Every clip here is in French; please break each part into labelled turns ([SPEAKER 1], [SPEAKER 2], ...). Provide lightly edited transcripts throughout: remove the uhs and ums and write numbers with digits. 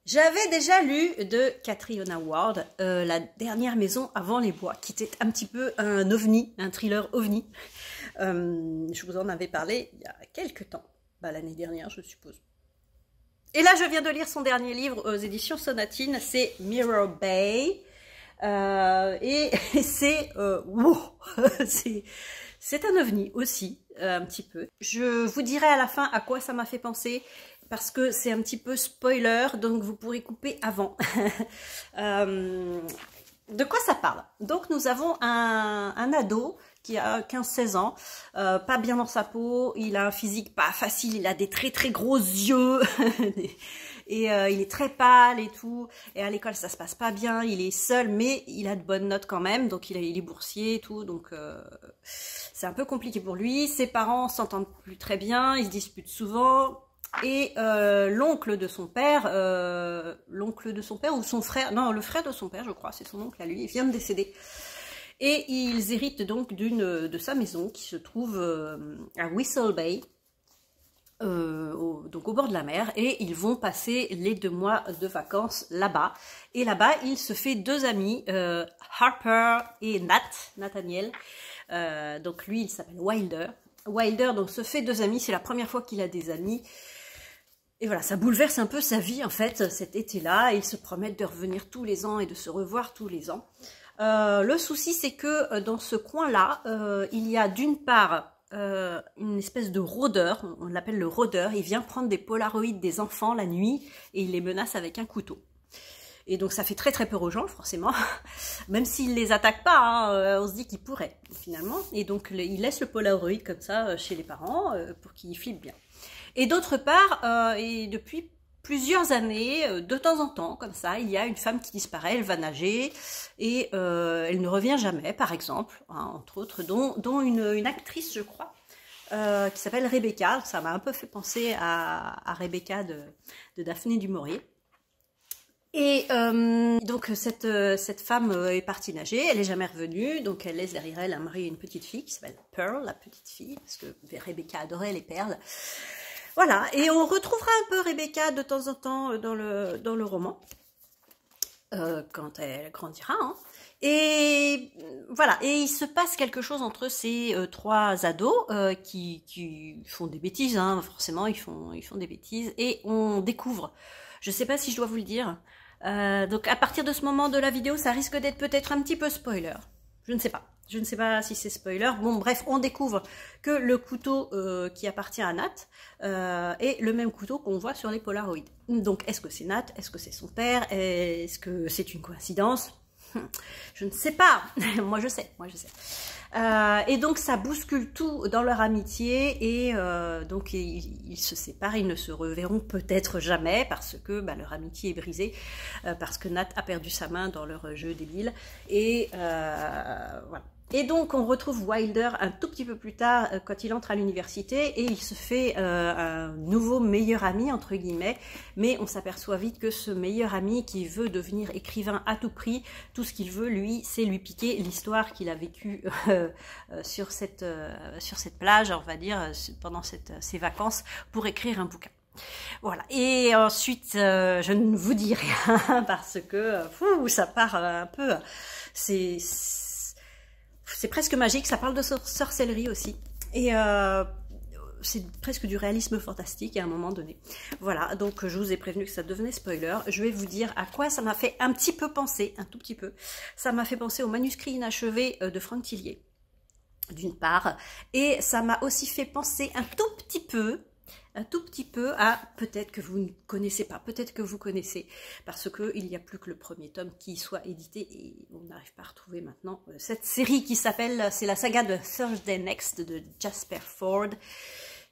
[SPEAKER 1] J'avais déjà lu de Catriona Ward, La dernière maison avant les bois, qui était un petit peu un ovni, un thriller ovni. Je vous en avais parlé il y a quelques temps, l'année dernière je suppose. Et là je viens de lire son dernier livre aux éditions Sonatine, c'est Mirror Bay. Et c'est wow, c'est un ovni aussi, un petit peu. Je vous dirai à la fin à quoi ça m'a fait penser, parce que c'est un petit peu spoiler, donc vous pourrez couper avant. De quoi ça parle? Donc nous avons un ado qui a 15-16 ans, pas bien dans sa peau, il a un physique pas facile, il a des très très gros yeux, et il est très pâle et tout, et à l'école ça se passe pas bien, il est seul, mais il a de bonnes notes quand même, donc il est boursier et tout, donc c'est un peu compliqué pour lui. Ses parents s'entendent plus très bien, ils se disputent souvent, et l'oncle de son père ou son frère, non, le frère de son père je crois, c'est son oncle à lui, il vient de décéder. Et ils héritent donc de sa maison qui se trouve à Whistle Bay, donc au bord de la mer, et ils vont passer les 2 mois de vacances là-bas. Et là-bas, il se fait 2 amis, Harper et Nathaniel. Donc lui, il s'appelle Wilder. Wilder donc se fait 2 amis, c'est la première fois qu'il a des amis. Et voilà, ça bouleverse un peu sa vie en fait, cet été-là. Ils se promettent de revenir tous les ans et de se revoir tous les ans. Le souci, c'est que dans ce coin-là, il y a d'une part une espèce de rôdeur, on l'appelle le rôdeur, il vient prendre des polaroïdes des enfants la nuit et il les menace avec un couteau. Et donc ça fait très très peur aux gens, forcément, même s'il les attaque pas, hein, on se dit qu'il pourrait, finalement. Et donc il laisse le polaroid comme ça chez les parents pour qu'ils flippent bien. Et d'autre part, et depuis plusieurs années, de temps en temps, comme ça, il y a une femme qui disparaît, elle va nager, et elle ne revient jamais, par exemple, hein, entre autres, dont une actrice, je crois, qui s'appelle Rebecca. Ça m'a un peu fait penser à Rebecca de Daphné du Maurier. Et donc cette femme est partie nager, elle est jamais revenue, donc elle laisse derrière elle un mari et une petite fille qui s'appelle Pearl, la petite fille, parce que Rebecca adorait les perles. Voilà, et on retrouvera un peu Rebecca de temps en temps dans le roman, quand elle grandira, hein. Et voilà, et il se passe quelque chose entre ces 3 ados qui font des bêtises, hein, forcément ils font des bêtises, et on découvre, je sais pas si je dois vous le dire, donc à partir de ce moment de la vidéo, ça risque d'être peut-être un petit peu spoiler, je ne sais pas. Je ne sais pas si c'est spoiler. Bon, bref, on découvre que le couteau qui appartient à Nat est le même couteau qu'on voit sur les polaroïds. Donc, est-ce que c'est Nat? Est-ce que c'est son père? Est-ce que c'est une coïncidence? Je ne sais pas. Moi, je sais. Et donc, ça bouscule tout dans leur amitié. Et donc, ils se séparent. Ils ne se reverront peut-être jamais parce que leur amitié est brisée. Parce que Nat a perdu sa main dans leur jeu débile. Et voilà. Et donc, on retrouve Wilder un tout petit peu plus tard quand il entre à l'université et il se fait un nouveau meilleur ami, entre guillemets, mais on s'aperçoit vite que ce meilleur ami qui veut devenir écrivain à tout prix, tout ce qu'il veut, lui, c'est lui piquer l'histoire qu'il a vécue sur cette plage, on va dire, pendant ces vacances, pour écrire un bouquin. Voilà, et ensuite, je ne vous dis rien parce que ça part un peu... C'est presque magique, ça parle de sorcellerie aussi. Et c'est presque du réalisme fantastique à un moment donné. Voilà, donc je vous ai prévenu que ça devenait spoiler. Je vais vous dire à quoi ça m'a fait un petit peu penser, un tout petit peu. Ça m'a fait penser au manuscrit inachevé de Franck Tillier, d'une part. Et ça m'a aussi fait penser un tout petit peu à peut-être que vous ne connaissez pas, peut-être que vous connaissez, parce qu'il n'y a plus que le premier tome qui soit édité et on n'arrive pas à retrouver maintenant cette série qui s'appelle, c'est la saga de Thursday Next de Jasper Fforde,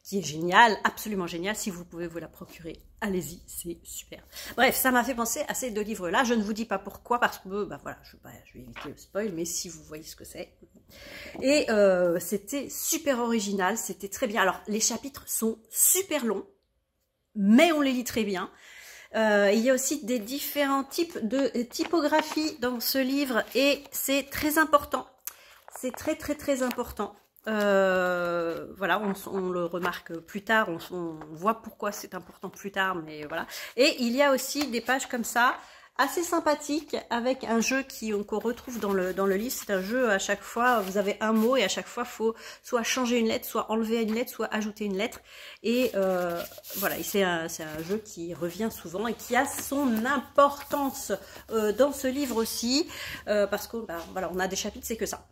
[SPEAKER 1] qui est géniale, absolument géniale. Si vous pouvez vous la procurer, allez-y, c'est super. Bref, ça m'a fait penser à ces 2 livres-là. Je ne vous dis pas pourquoi, parce que, voilà, je vais éviter le spoil, mais si vous voyez ce que c'est. Et c'était super original, c'était très bien. Alors, les chapitres sont super longs, mais on les lit très bien. Il y a aussi des différents types de typographie dans ce livre, et c'est très important. C'est très très très important. Voilà, on le remarque plus tard, on voit pourquoi c'est important plus tard, mais voilà. Et il y a aussi des pages comme ça, assez sympathiques, avec un jeu qu'on retrouve dans le livre. C'est un jeu, à chaque fois, vous avez un mot, et à chaque fois, il faut soit changer une lettre, soit enlever une lettre, soit ajouter une lettre. Et voilà, c'est un jeu qui revient souvent et qui a son importance dans ce livre aussi, parce que voilà, on a des chapitres, c'est que ça.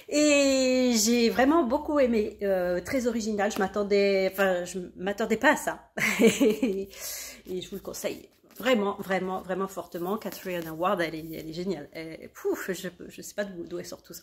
[SPEAKER 1] Et j'ai vraiment beaucoup aimé, très original, je m'attendais pas à ça. Et je vous le conseille vraiment, vraiment, vraiment fortement. Katherine Ward, elle est géniale. Pouf, je sais pas d'où elle sort tout ça.